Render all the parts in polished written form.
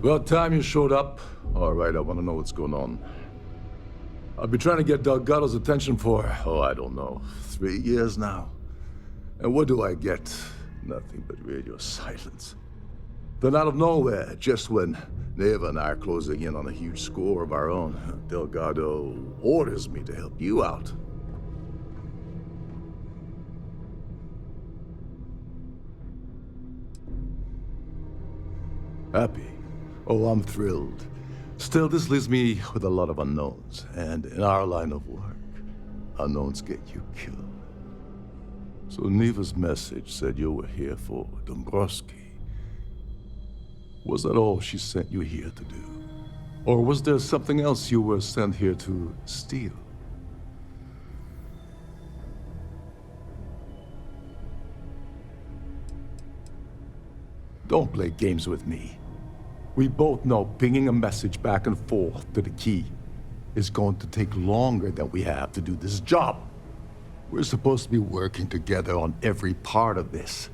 About time you showed up. All right, I want to know what's going on. I've been trying to get Delgado's attention for, I don't know, 3 years now. And what do I get? Nothing but radio silence. Then out of nowhere, just when Neva and I are closing in on a huge score of our own, Delgado orders me to help you out. Happy? Oh, I'm thrilled. Still, this leaves me with a lot of unknowns, and in our line of work, unknowns get you killed. So Neva's message said you were here for Dombrowski. Was that all she sent you here to do? Or was there something else you were sent here to steal? Don't play games with me. We both know pinging a message back and forth to the key is going to take longer than we have to do this job. We're supposed to be working together on every part of this.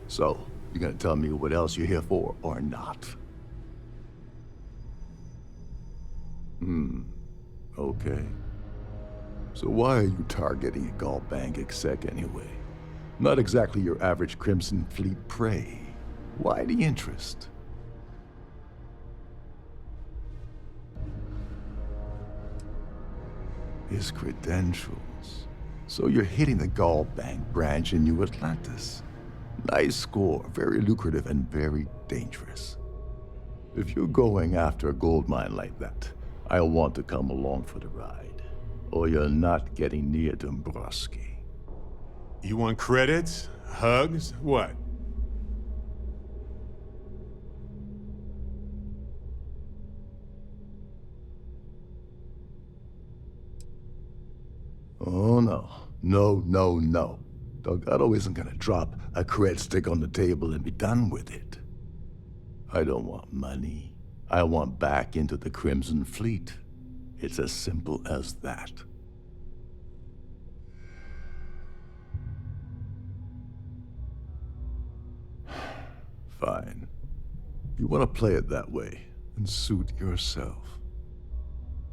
So, you gonna tell me what else you're here for or not? Okay. So why are you targeting a Gallbank exec anyway? Not exactly your average Crimson Fleet prey. Why the interest? His credentials. So you're hitting the Gallbank branch in New Atlantis. Nice score, very lucrative and very dangerous. If you're going after a gold mine like that, I'll want to come along for the ride. Or you're not getting near Dombrowski. You want credits? Hugs? What? Oh no. No. Delgado isn't gonna drop a cred stick on the table and be done with it. I don't want money. I want back into the Crimson Fleet. It's as simple as that. Fine. You want to play it that way, and suit yourself.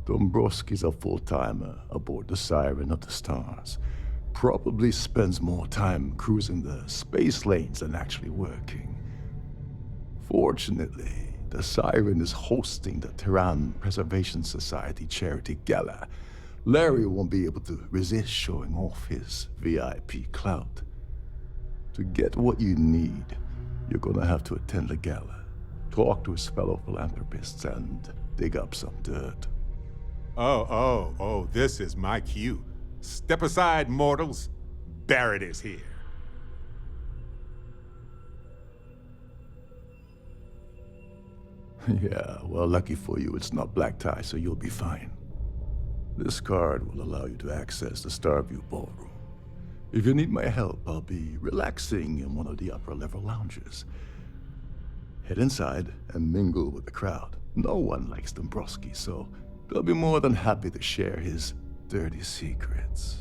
Dombrowski's a full-timer aboard the Siren of the Stars. Probably spends more time cruising the space lanes than actually working. Fortunately, the Siren is hosting the Tehran Preservation Society charity gala. Larry won't be able to resist showing off his VIP clout. To get what you need, you're gonna have to attend the gala, talk to his fellow philanthropists, and dig up some dirt. Oh, this is my cue. Step aside, mortals. Barrett is here. Yeah, well, lucky for you, it's not black tie, so you'll be fine. This card will allow you to access the Starfield ballroom. If you need my help, I'll be relaxing in one of the upper-level lounges. Head inside and mingle with the crowd. No one likes Dombrowski, so they'll be more than happy to share his dirty secrets.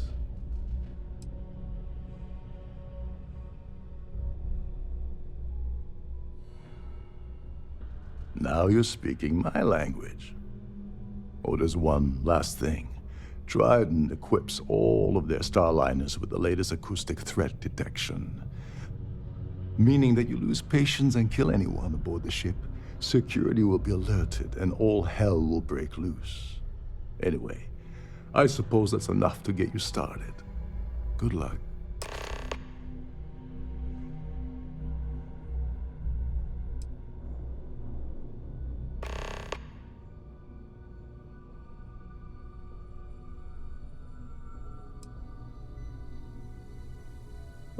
Now you're speaking my language. Oh, there's one last thing. Trident equips all of their starliners with the latest acoustic threat detection. Meaning that you lose patience and kill anyone aboard the ship, security will be alerted and all hell will break loose. Anyway, I suppose that's enough to get you started. Good luck.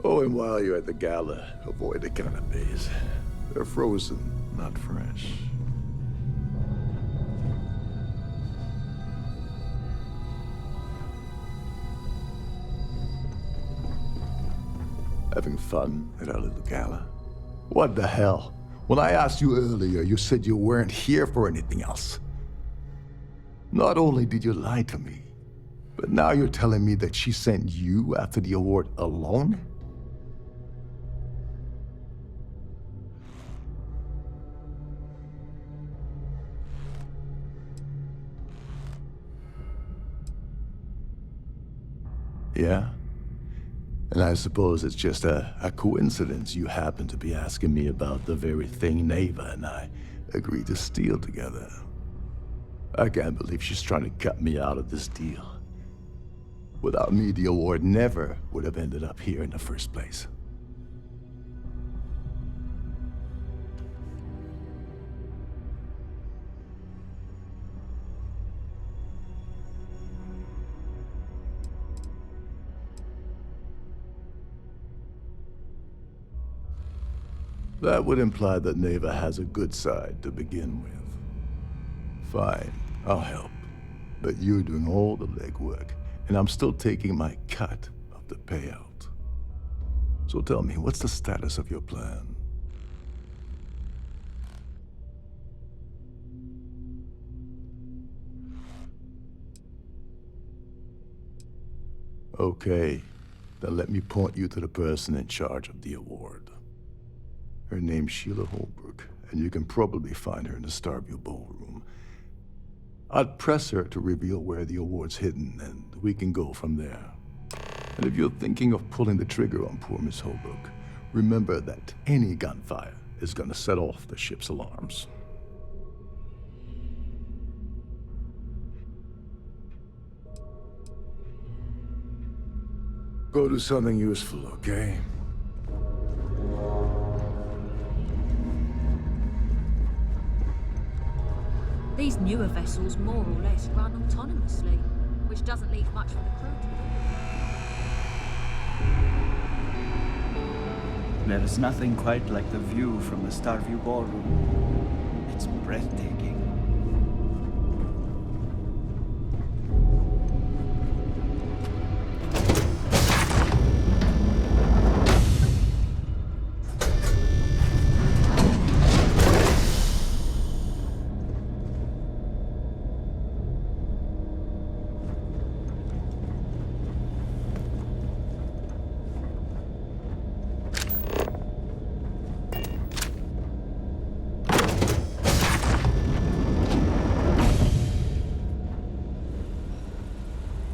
Oh, and while you're at the gala, avoid the canapes. They're frozen, not fresh. Having fun at our little gala? What the hell? When I asked you earlier, you said you weren't here for anything else. Not only did you lie to me, but now you're telling me that she sent you after the award alone? Yeah? And I suppose it's just a coincidence you happen to be asking me about the very thing Neva and I agreed to steal together. I can't believe she's trying to cut me out of this deal. Without me, the award never would have ended up here in the first place. That would imply that Neva has a good side to begin with. Fine, I'll help. But you're doing all the legwork, and I'm still taking my cut of the payout. So tell me, what's the status of your plan? Okay, then let me point you to the person in charge of the award. Her name's Sheila Holbrook, and you can probably find her in the Starfield ballroom. I'd press her to reveal where the award's hidden, and we can go from there. And if you're thinking of pulling the trigger on poor Miss Holbrook, remember that any gunfire is gonna set off the ship's alarms. Go do something useful, okay? These newer vessels more or less run autonomously, which doesn't leave much for the crew to do. There is nothing quite like the view from the Starview ballroom. It's breathtaking.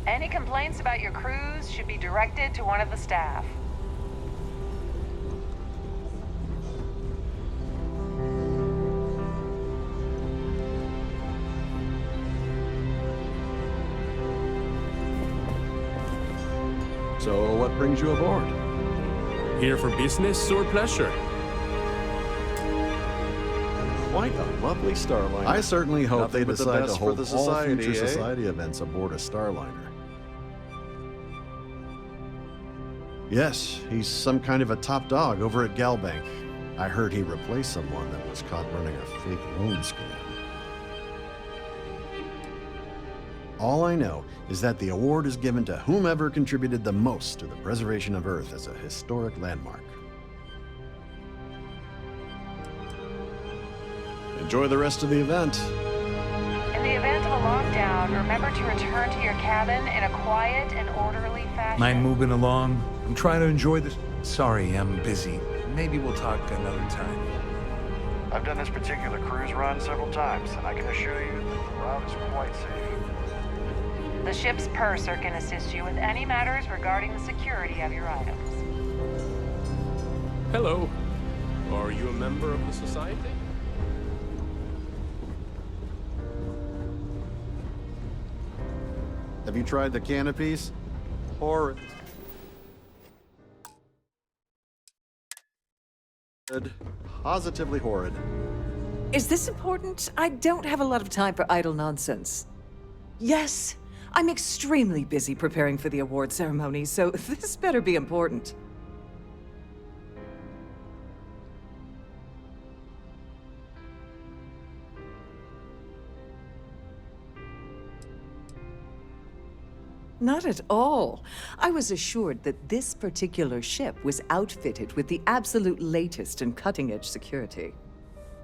Any complaints about your crews should be directed to one of the staff. So, what brings you aboard? Here for business or pleasure? Quite a lovely Starliner. I certainly hope they decide to hold all future society events aboard a Starliner. Yes, he's some kind of a top dog over at Galbank. I heard he replaced someone that was caught running a fake loan scam. All I know is that the award is given to whomever contributed the most to the preservation of Earth as a historic landmark. Enjoy the rest of the event. In the event of a lockdown, remember to return to your cabin in a quiet and orderly fashion. Mind moving along? I'm trying to enjoy this. Sorry, I'm busy. Maybe we'll talk another time. I've done this particular cruise run several times, and I can assure you that the route is quite safe. The ship's purser can assist you with any matters regarding the security of your items. Hello. Are you a member of the society? Have you tried the canopies? Horrid. Positively horrid. Is this important? I don't have a lot of time for idle nonsense. Yes, I'm extremely busy preparing for the award ceremony, so this better be important. Not at all. I was assured that this particular ship was outfitted with the absolute latest and cutting-edge security.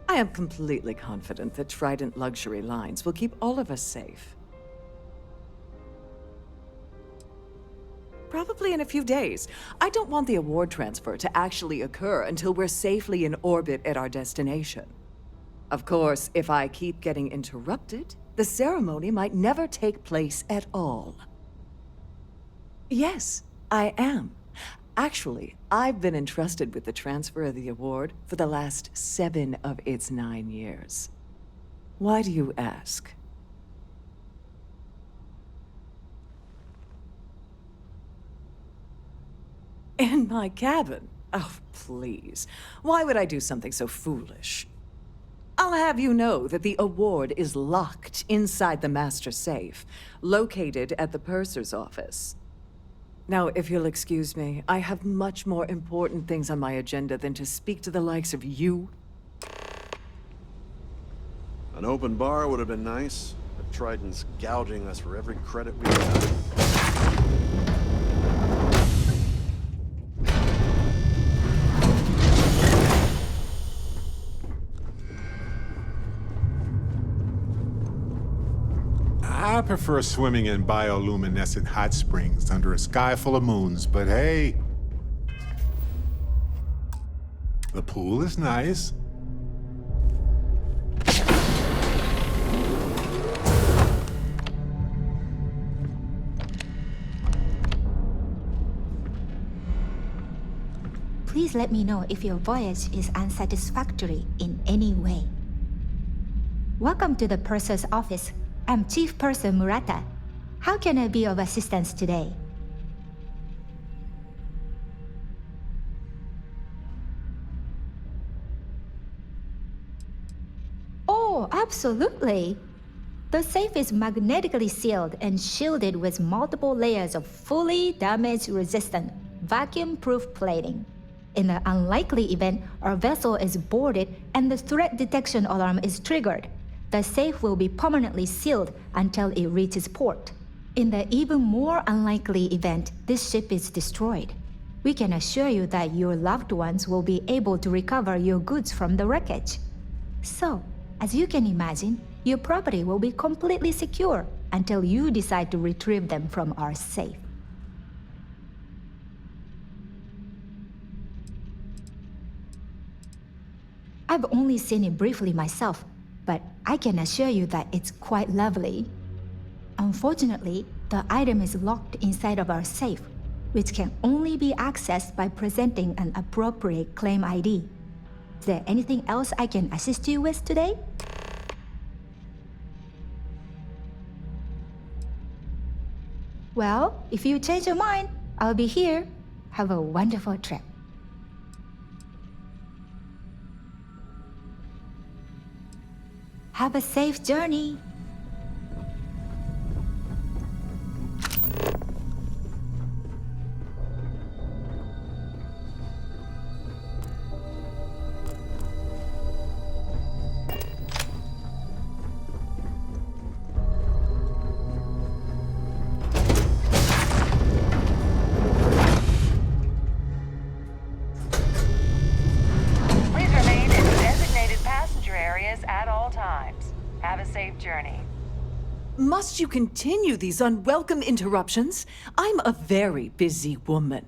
I am completely confident that Trident Luxury Lines will keep all of us safe. Probably in a few days. I don't want the award transfer to actually occur until we're safely in orbit at our destination. Of course, if I keep getting interrupted, the ceremony might never take place at all. Yes, I am. Actually, I've been entrusted with the transfer of the award for the last 7 of its 9 years. Why do you ask? In my cabin? Oh, please. Why would I do something so foolish? I'll have you know that the award is locked inside the master safe, located at the purser's office. Now, if you'll excuse me, I have much more important things on my agenda than to speak to the likes of you. An open bar would have been nice, but Trident's gouging us for every credit we got. I prefer swimming in bioluminescent hot springs under a sky full of moons, but hey, the pool is nice. Please let me know if your voyage is unsatisfactory in any way. Welcome to the purser's office. I'm Chief Purser Murata. How can I be of assistance today? Oh, absolutely. The safe is magnetically sealed and shielded with multiple layers of fully damage-resistant, vacuum-proof plating. In the unlikely event our vessel is boarded and the threat detection alarm is triggered, the safe will be permanently sealed until it reaches port. In the even more unlikely event this ship is destroyed, we can assure you that your loved ones will be able to recover your goods from the wreckage. So, as you can imagine, your property will be completely secure until you decide to retrieve them from our safe. I've only seen it briefly myself, but I can assure you that it's quite lovely. Unfortunately, the item is locked inside of our safe, which can only be accessed by presenting an appropriate claim ID. Is there anything else I can assist you with today? Well, if you change your mind, I'll be here. Have a wonderful trip. Have a safe journey. Please remain in designated passenger areas at all times. Have a safe journey. Must you continue these unwelcome interruptions? I'm a very busy woman.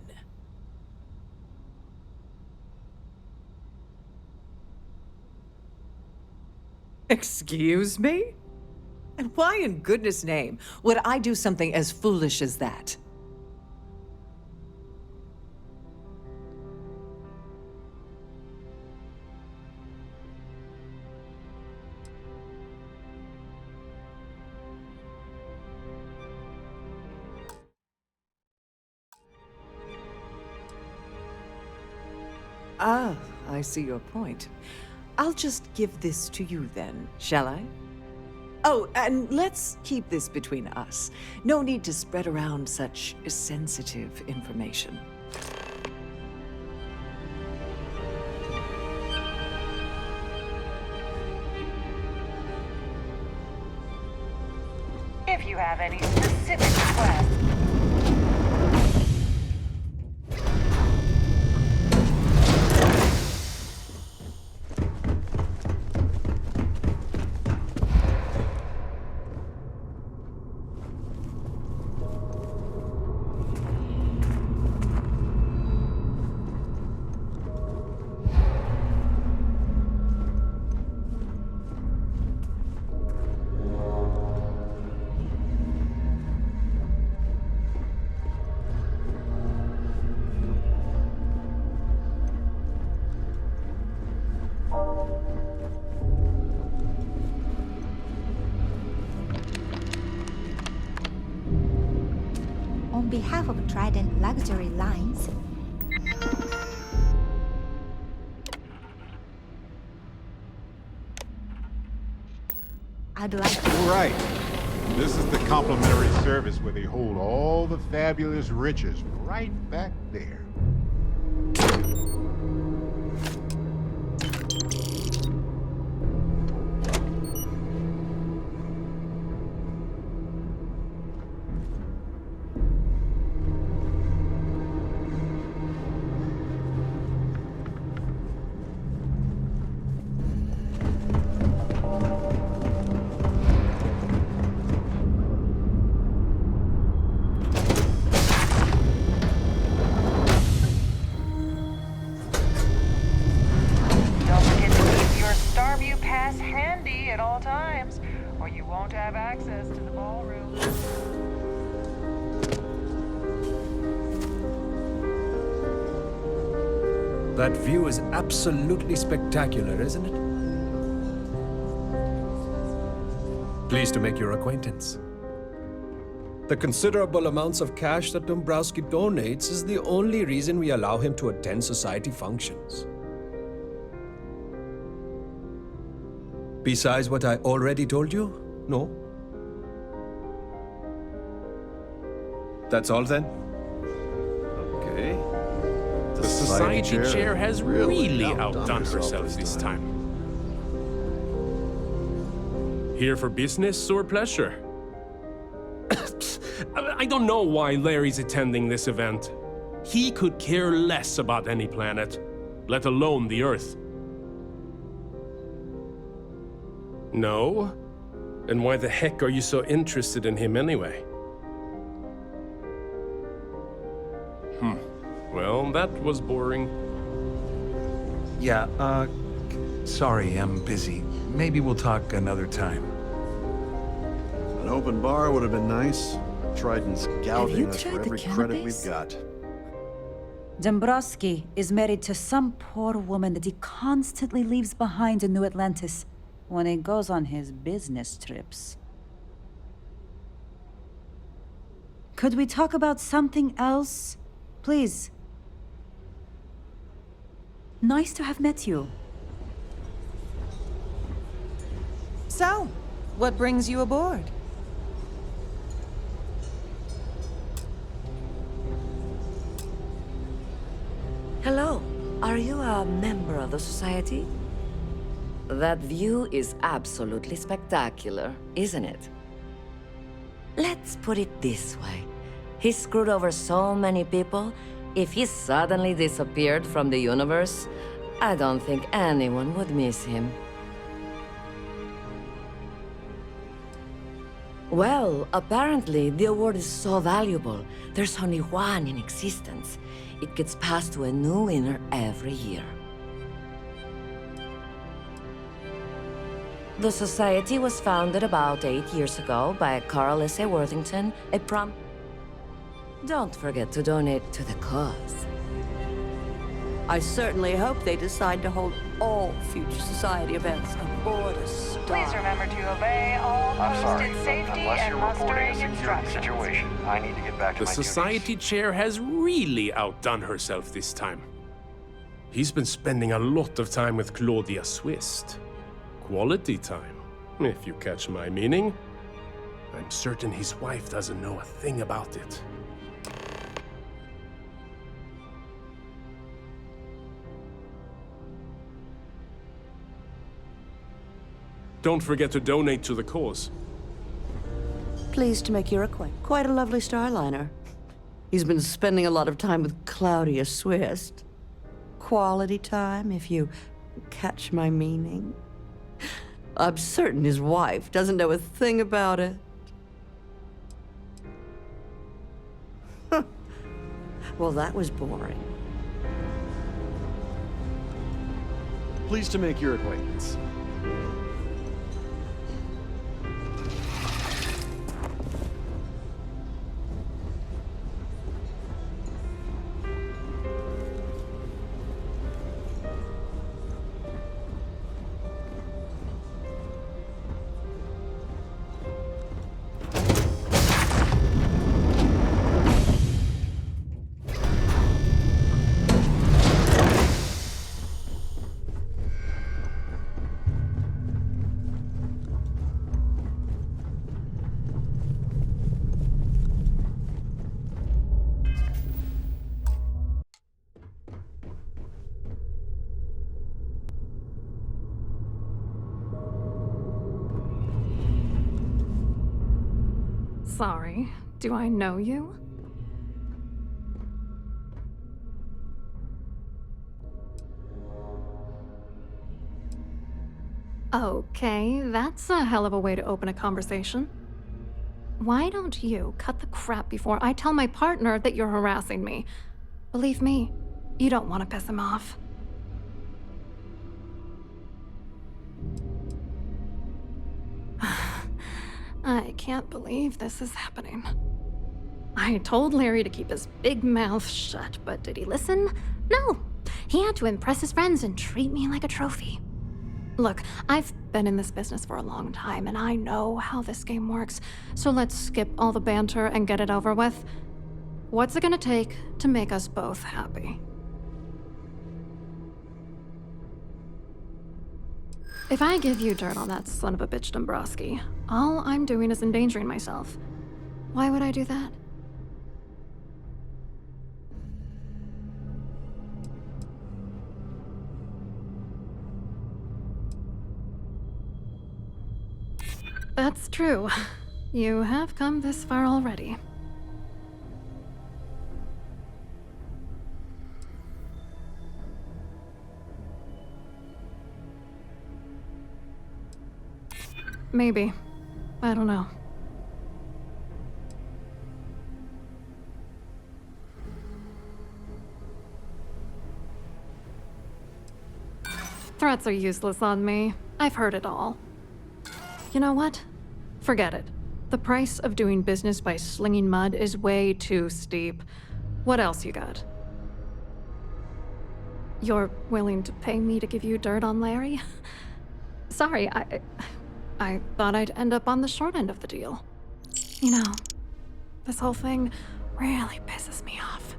Excuse me? And why in goodness name would I do something as foolish as that? Ah, I see your point. I'll just give this to you then, shall I? Oh, and let's keep this between us. No need to spread around such sensitive information. If you have any specific requests, on behalf of Trident Luxury Lines. I'd like to... Right. This is the complimentary service where they hold all the fabulous riches right back there. Don't forget to keep your Starview pass handy at all times, or you won't have access to the ballroom. That view is absolutely spectacular, isn't it? Pleased to make your acquaintance. The considerable amounts of cash that Dombrowski donates is the only reason we allow him to attend society functions. Besides what I already told you? No? That's all then? Okay. The society chair has really outdone herself this time. Here for business or pleasure? I don't know why Larry's attending this event. He could care less about any planet, let alone the Earth. No? And why the heck are you so interested in him anyway? Well, that was boring. Yeah, sorry, I'm busy. Maybe we'll talk another time. An open bar would have been nice. Trident's gouging us for every credit we've got. Dombrowski is married to some poor woman that he constantly leaves behind in New Atlantis when he goes on his business trips. Could we talk about something else? Please. Nice to have met you. So, what brings you aboard? Hello. Are you a member of the society? That view is absolutely spectacular, isn't it? Let's put it this way. He screwed over so many people. If he suddenly disappeared from the universe, I don't think anyone would miss him. Well, apparently the award is so valuable, there's only one in existence. It gets passed to a new winner every year. The society was founded about 8 years ago by Carl S.A. Worthington, Don't forget to donate to the cause. I certainly hope they decide to hold all future society events aboard a star. Please remember to obey all posted safety and mustering instructions. Situation, I need to get back to The society chair has really outdone herself this time. He's been spending a lot of time with Claudia Swist. Quality time, if you catch my meaning. I'm certain his wife doesn't know a thing about it. Don't forget to donate to the cause. Pleased to make your acquaintance. Quite a lovely starliner. He's been spending a lot of time with Claudia Swist. Quality time, if you catch my meaning. I'm certain his wife doesn't know a thing about it. Well, that was boring. Pleased to make your acquaintance. Sorry, do I know you? Okay, that's a hell of a way to open a conversation. Why don't you cut the crap before I tell my partner that you're harassing me? Believe me, you don't want to piss him off. I can't believe this is happening. I told Larry to keep his big mouth shut, but did he listen? No! He had to impress his friends and treat me like a trophy. Look, I've been in this business for a long time, and I know how this game works, so let's skip all the banter and get it over with. What's it gonna take to make us both happy? If I give you dirt on that son of a bitch Dombrowski, all I'm doing is endangering myself. Why would I do that? That's true. You have come this far already. Maybe. I don't know. Threats are useless on me. I've heard it all. You know what? Forget it. The price of doing business by slinging mud is way too steep. What else you got? You're willing to pay me to give you dirt on Larry? Sorry, I thought I'd end up on the short end of the deal. You know, this whole thing really pisses me off.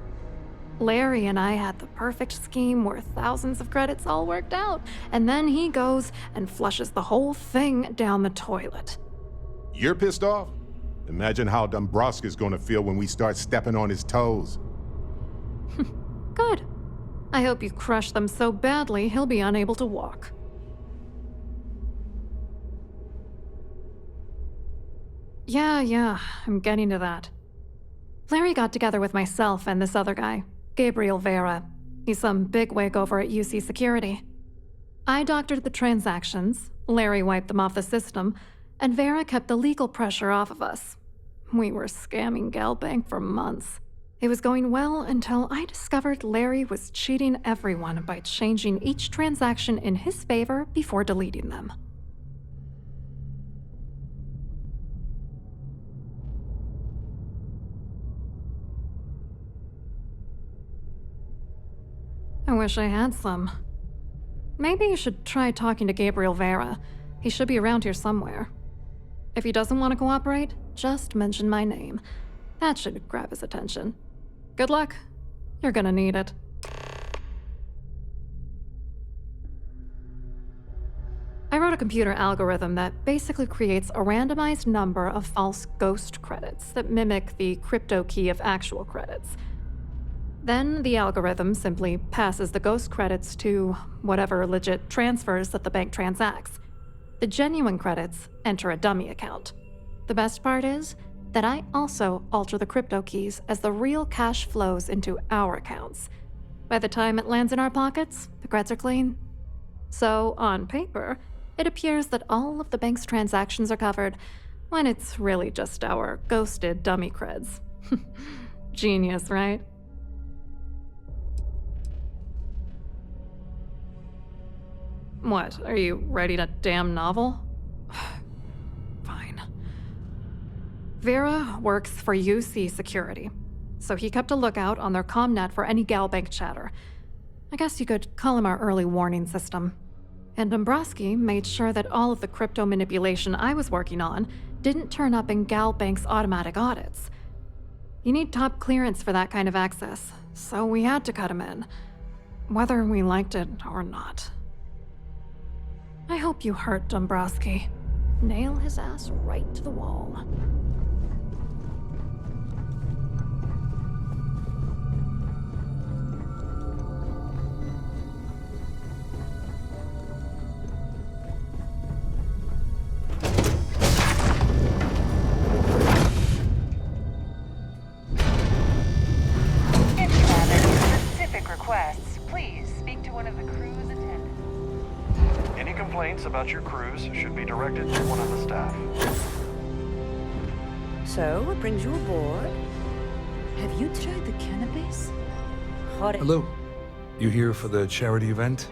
Larry and I had the perfect scheme where thousands of credits all worked out, and then he goes and flushes the whole thing down the toilet. You're pissed off? Imagine how Dombrowski's gonna feel when we start stepping on his toes. Good. I hope you crush them so badly he'll be unable to walk. Yeah, I'm getting to that. Larry got together with myself and this other guy, Gabriel Vera. He's some bigwig over at UC Security. I doctored the transactions, Larry wiped them off the system, and Vera kept the legal pressure off of us. We were scamming Galbank for months. It was going well until I discovered Larry was cheating everyone by changing each transaction in his favor before deleting them. I wish I had some. Maybe you should try talking to Gabriel Vera. He should be around here somewhere. If he doesn't want to cooperate, just mention my name. That should grab his attention. Good luck. You're gonna need it. I wrote a computer algorithm that basically creates a randomized number of false ghost credits that mimic the crypto key of actual credits. Then the algorithm simply passes the ghost credits to whatever legit transfers that the bank transacts. The genuine credits enter a dummy account. The best part is that I also alter the crypto keys as the real cash flows into our accounts. By the time it lands in our pockets, the creds are clean. So, on paper, it appears that all of the bank's transactions are covered, when it's really just our ghosted dummy creds. Genius, right? What, are you writing a damn novel? Fine. Vera works for UC Security, so he kept a lookout on their commnet for any Galbank chatter. I guess you could call him our early warning system. And Dombrowski made sure that all of the crypto manipulation I was working on didn't turn up in Galbank's automatic audits. You need top clearance for that kind of access, so we had to cut him in, whether we liked it or not. I hope you hurt Dombrowski. Nail his ass right to the wall. about your cruise should be directed to one of the staff. So, what brings you aboard? Have you tried the cannabis? Hello. You here for the charity event?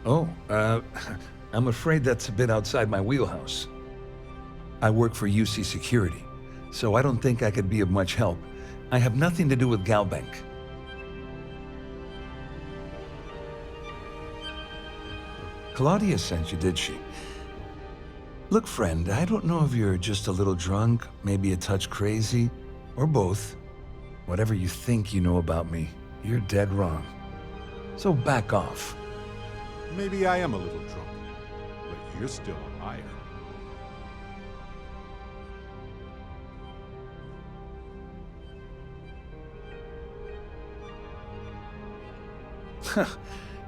Oh, I'm afraid that's a bit outside my wheelhouse. I work for UC Security, so I don't think I could be of much help. I have nothing to do with Galbank. Claudia sent you, did she? Look, friend, I don't know if you're just a little drunk, maybe a touch crazy, or both. Whatever you think you know about me, you're dead wrong. So back off. Maybe I am a little drunk, but you're still a liar.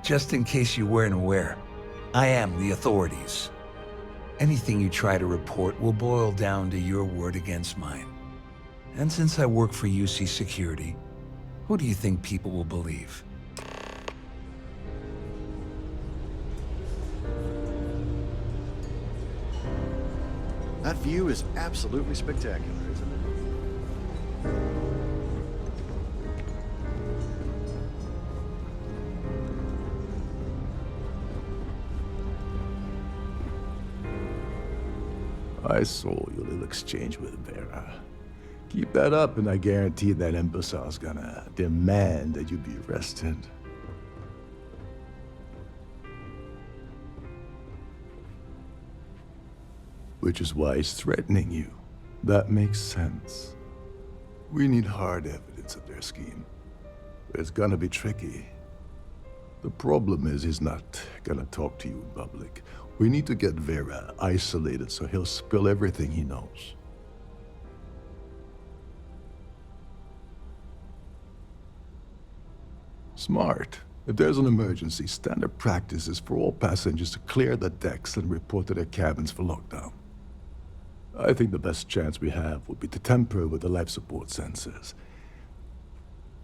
Just in case you weren't aware, I am the authorities. Anything you try to report will boil down to your word against mine. And since I work for UC Security, who do you think people will believe? That view is absolutely spectacular, isn't it? I saw your little exchange with Vera. Keep that up, and I guarantee that imbecile's gonna demand that you be arrested. Which is why he's threatening you. That makes sense. We need hard evidence of their scheme. But it's gonna be tricky. The problem is he's not gonna talk to you in public. We need to get Vera isolated so he'll spill everything he knows. Smart. If there's an emergency, standard practice is for all passengers to clear the decks and report to their cabins for lockdown. I think the best chance we have would be to tamper with the life support sensors.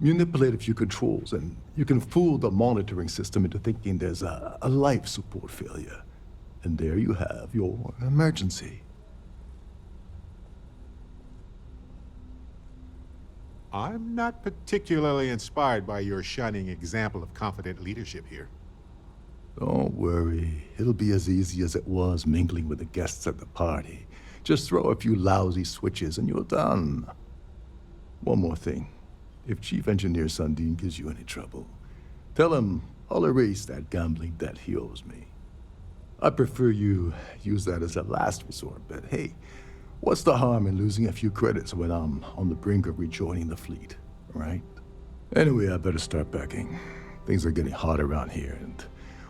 Manipulate a few controls, and you can fool the monitoring system into thinking there's a life support failure. And there you have your emergency. I'm not particularly inspired by your shining example of confident leadership here. Don't worry. It'll be as easy as it was mingling with the guests at the party. Just throw a few lousy switches and you're done. One more thing. If Chief Engineer Sundin gives you any trouble, tell him I'll erase that gambling debt he owes me. I prefer you use that as a last resort, but hey, what's the harm in losing a few credits when I'm on the brink of rejoining the fleet, right? Anyway, I better start packing. Things are getting hot around here, and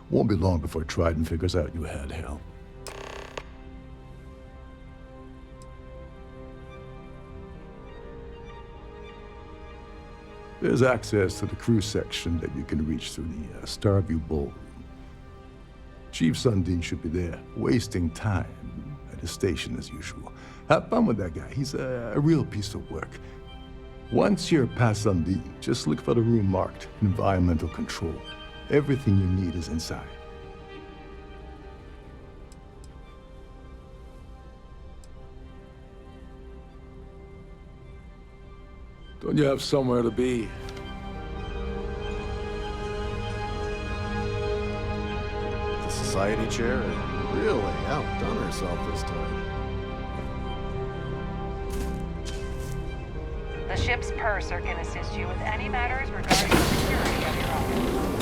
won't be long before Trident figures out you had help. There's access to the crew section that you can reach through the Starview Ballroom. Chief Sundin should be there, wasting time at his station as usual. Have fun with that guy. He's a real piece of work. Once you're past Sundin, just look for the room marked Environmental Control. Everything you need is inside. Don't you have somewhere to be? The society chair had really outdone herself this time. The ship's purser can assist you with any matters regarding the security of your own.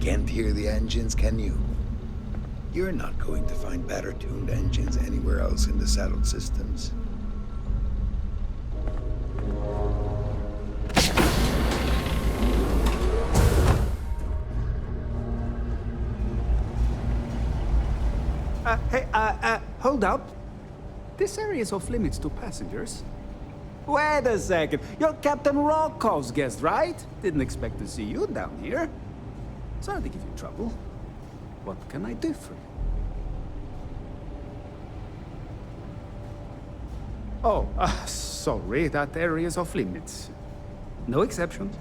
Can't hear the engines, can you? You're not going to find better-tuned engines anywhere else in the settled systems. Hey, hold up. This area is off limits to passengers. Wait a second. You're Captain Rocco's guest, right? Didn't expect to see you down here. Sorry to give you trouble. What can I do for you? Oh, sorry, that area is off limits. No exceptions.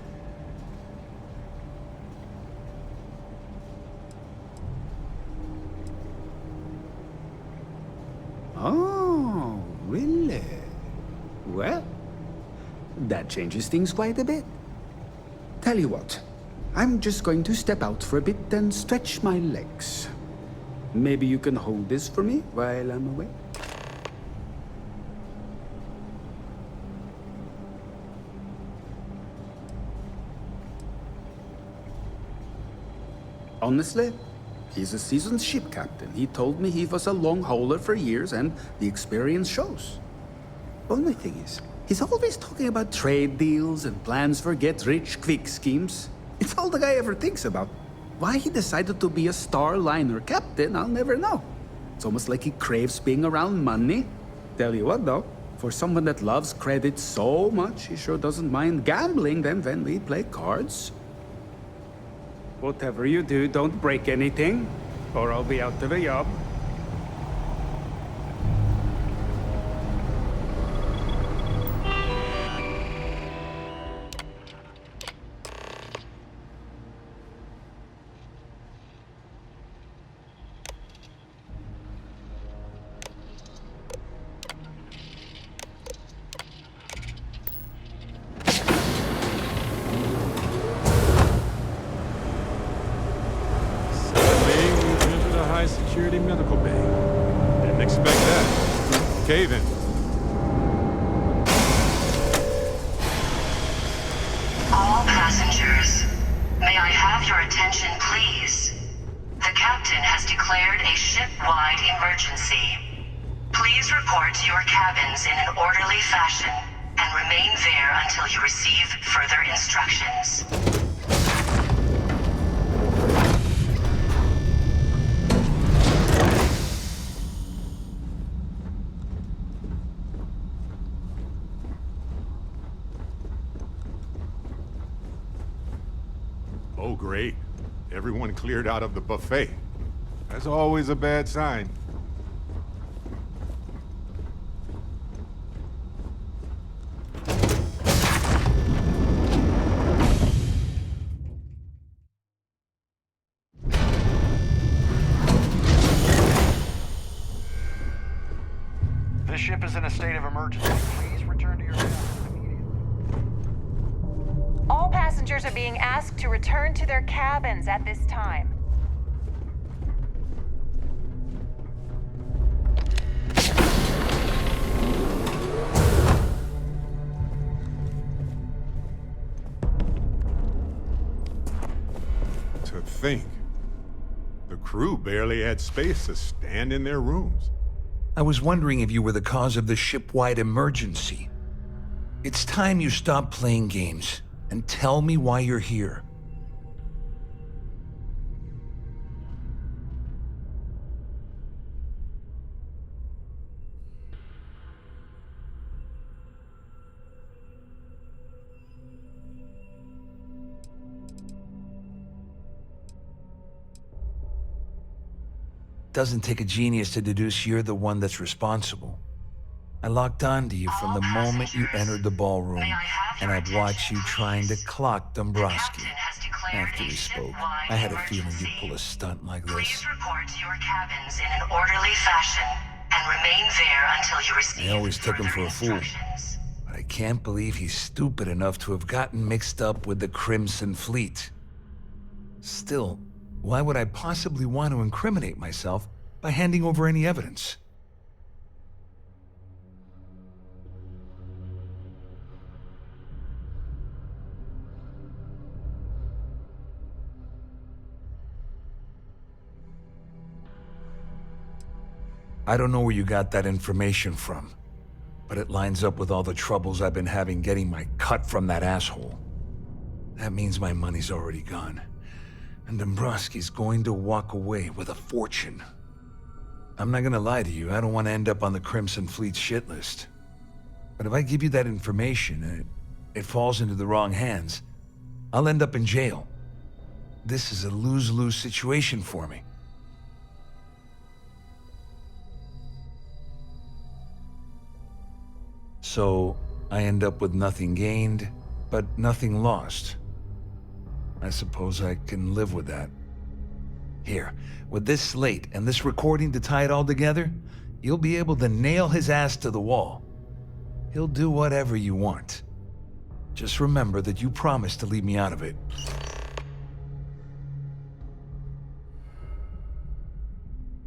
Oh, really? Well, that changes things quite a bit. Tell you what, I'm just going to step out for a bit and stretch my legs. Maybe you can hold this for me while I'm away? Honestly, he's a seasoned ship captain. He told me he was a long hauler for years, and the experience shows. Only thing is, he's always talking about trade deals and plans for get-rich-quick schemes. It's all the guy ever thinks about. Why he decided to be a Starliner captain, I'll never know. It's almost like he craves being around money. Tell you what, though, for someone that loves credit so much, he sure doesn't mind gambling them when we play cards. Whatever you do, don't break anything, or I'll be out of a job. Security medical bay. Didn't expect that. Okay then. All passengers, may I have your attention, please? The captain has declared a ship-wide emergency. Please report to your cabins in an orderly fashion and remain there until you receive further instructions. Oh, great. Everyone cleared out of the buffet. That's always a bad sign. This ship is in a state of emergency. Please return to your cabin immediately. All passengers are being asked to return to their cabins at this time. To think, the crew barely had space to stand in their rooms. I was wondering if you were the cause of the ship-wide emergency. It's time you stop playing games and tell me why you're here. Doesn't take a genius to deduce you're the one that's responsible. I locked onto you from the moment you entered the ballroom, and I'd watched you trying to clock Dombrowski. After we spoke, I had a feeling you'd pull a stunt like this. Please report to your cabins in an orderly fashion and remain there until you receive I always took him for a fool, instructions. but I can't believe he's stupid enough to have gotten mixed up with the Crimson Fleet. Still, why would I possibly want to incriminate myself by handing over any evidence? I don't know where you got that information from, but it lines up with all the troubles I've been having getting my cut from that asshole. That means my money's already gone, and Dombrowski's going to walk away with a fortune. I'm not gonna lie to you, I don't want to end up on the Crimson Fleet's shit list. But if I give you that information and it falls into the wrong hands, I'll end up in jail. This is a lose-lose situation for me. So, I end up with nothing gained, but nothing lost. I suppose I can live with that. Here, with this slate and this recording to tie it all together, you'll be able to nail his ass to the wall. He'll do whatever you want. Just remember that you promised to leave me out of it.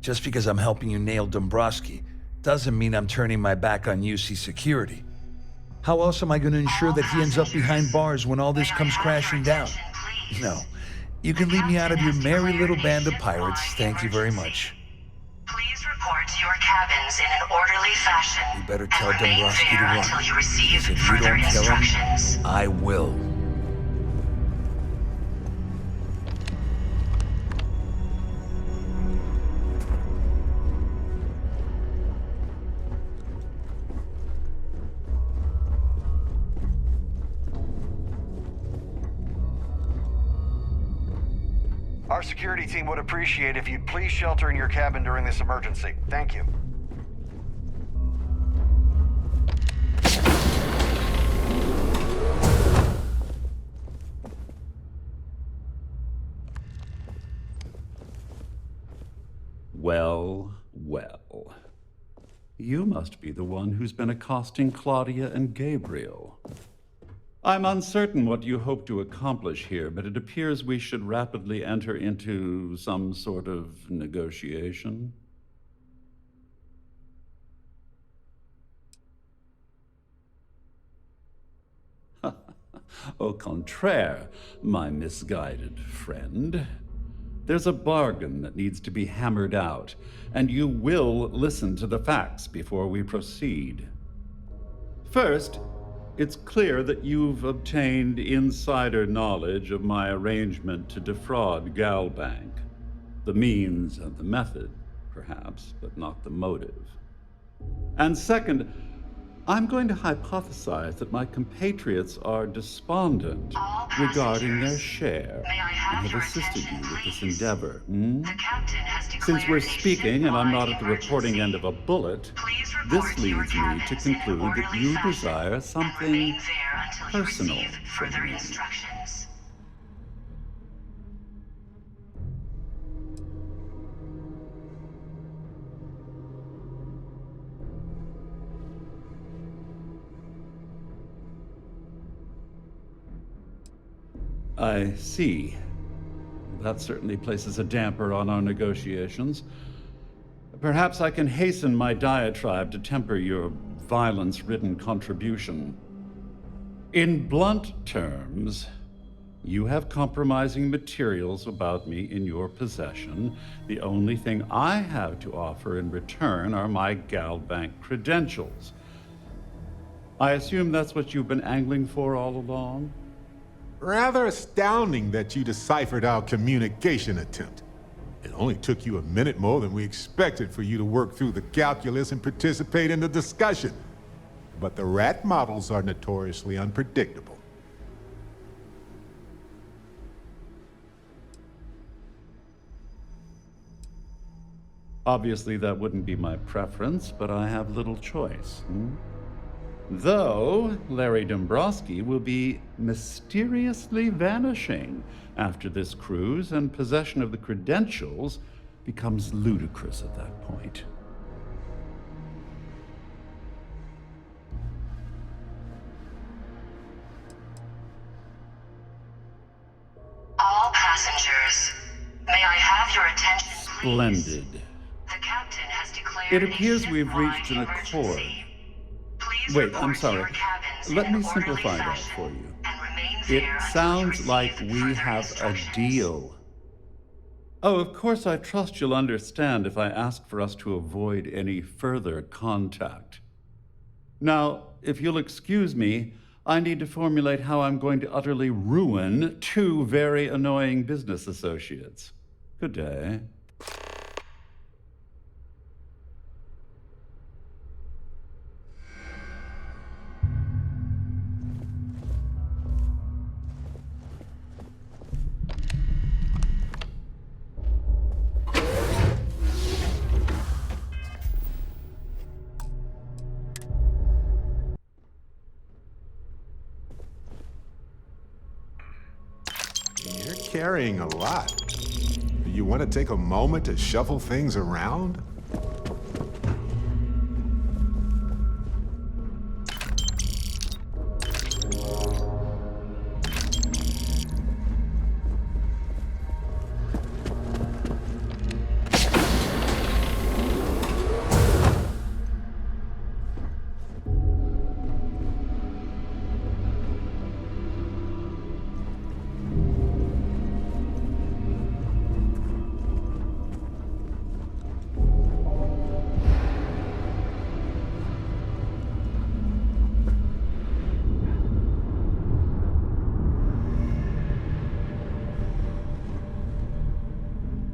Just because I'm helping you nail Dombrowski doesn't mean I'm turning my back on UC security. How else am I going to ensure that he ends up behind bars when all this comes crashing down? No. You can leave me out of your merry little band of pirates, thank you very much. Please report to your cabins in an orderly fashion. You better tell and remain Dombrowski to there run. until you receive Because if you further don't tell instructions. him, I will. Our security team would appreciate if you'd please shelter in your cabin during this emergency. Thank you. Well, well. You must be the one who's been accosting Claudia and Gabriel. I'm uncertain what you hope to accomplish here, but it appears we should rapidly enter into some sort of negotiation. Au contraire, my misguided friend. There's a bargain that needs to be hammered out, and you will listen to the facts before we proceed. First, it's clear that you've obtained insider knowledge of my arrangement to defraud Galbank. The means and the method, perhaps, but not the motive. And second, I'm going to hypothesize that my compatriots are despondent regarding their share and have assisted you with this endeavor. Since we're speaking and I'm not at the reporting end of a bullet, this leads me to conclude that you desire something personal from me. I see. That certainly places a damper on our negotiations. Perhaps I can hasten my diatribe to temper your violence-ridden contribution. In blunt terms, you have compromising materials about me in your possession. The only thing I have to offer in return are my Galbank credentials. I assume that's what you've been angling for all along? Rather astounding that you deciphered our communication attempt. It only took you a minute more than we expected for you to work through the calculus and participate in the discussion. But the rat models are notoriously unpredictable. Obviously, that wouldn't be my preference, but I have little choice. Though Larry Dombrowski will be mysteriously vanishing after this cruise, and possession of the credentials becomes ludicrous at that point. All passengers, may I have your attention, please? Splendid. The captain has declared It appears we've reached an accord. Wait, I'm sorry. Let me simplify that for you. It sounds like we have a deal. Oh, of course, I trust you'll understand if I ask for us to avoid any further contact. Now, if you'll excuse me, I need to formulate how I'm going to utterly ruin two very annoying business associates. Good day. carrying a lot. Do you want to take a moment to shuffle things around?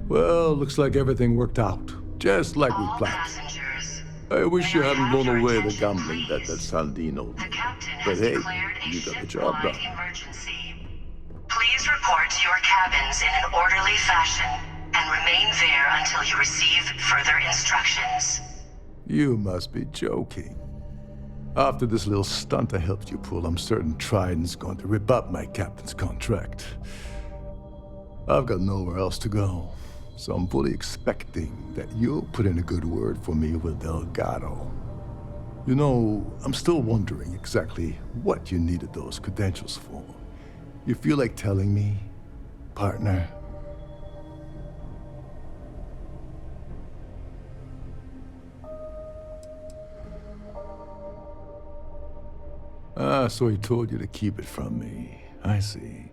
Well, looks like everything worked out. Just like we planned. I wish you hadn't blown away the gambling debt that Saldino did. But hey, you got the job done. Please report to your cabins in an orderly fashion and remain there until you receive further instructions. You must be joking. After this little stunt I helped you pull, I'm certain Trident's going to rip up my captain's contract. I've got nowhere else to go, so I'm fully expecting that you'll put in a good word for me with Delgado. You know, I'm still wondering exactly what you needed those credentials for. You feel like telling me, partner? Ah, so he told you to keep it from me. I see.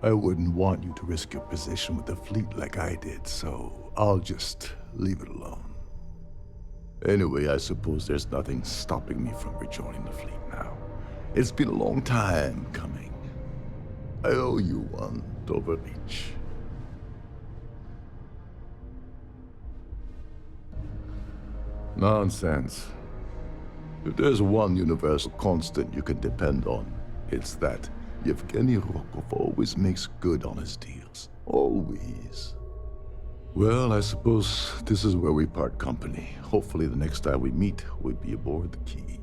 I wouldn't want you to risk your position with the fleet like I did, so I'll just leave it alone. Anyway, I suppose there's nothing stopping me from rejoining the fleet now. It's been a long time coming. I owe you one, Doverbeach. Nonsense. If there's one universal constant you can depend on, it's that Yevgeny Rokov always makes good on his deals. Always. Well, I suppose this is where we part company. Hopefully the next time we meet, we'll be aboard the Key.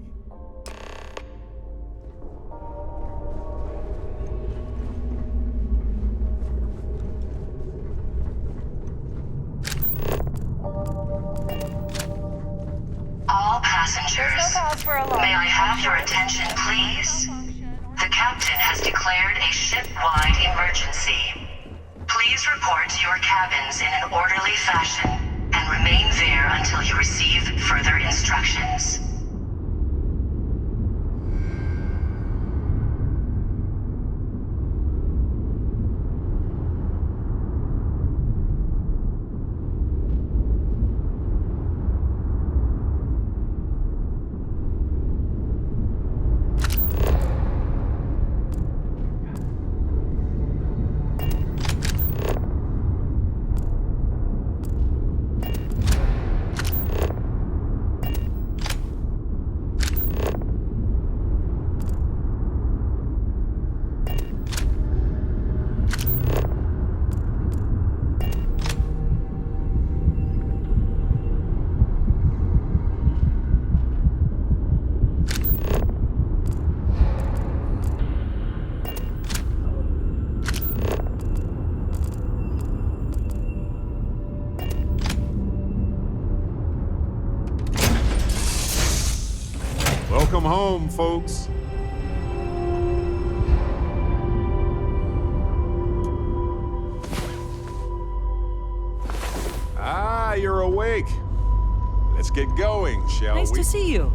All passengers, may I have your attention, please? The captain has declared a ship-wide emergency. Please report to your cabins in an orderly fashion and remain there until you receive further instructions. Welcome home, folks. Ah, you're awake. Let's get going, shall we? Nice to see you.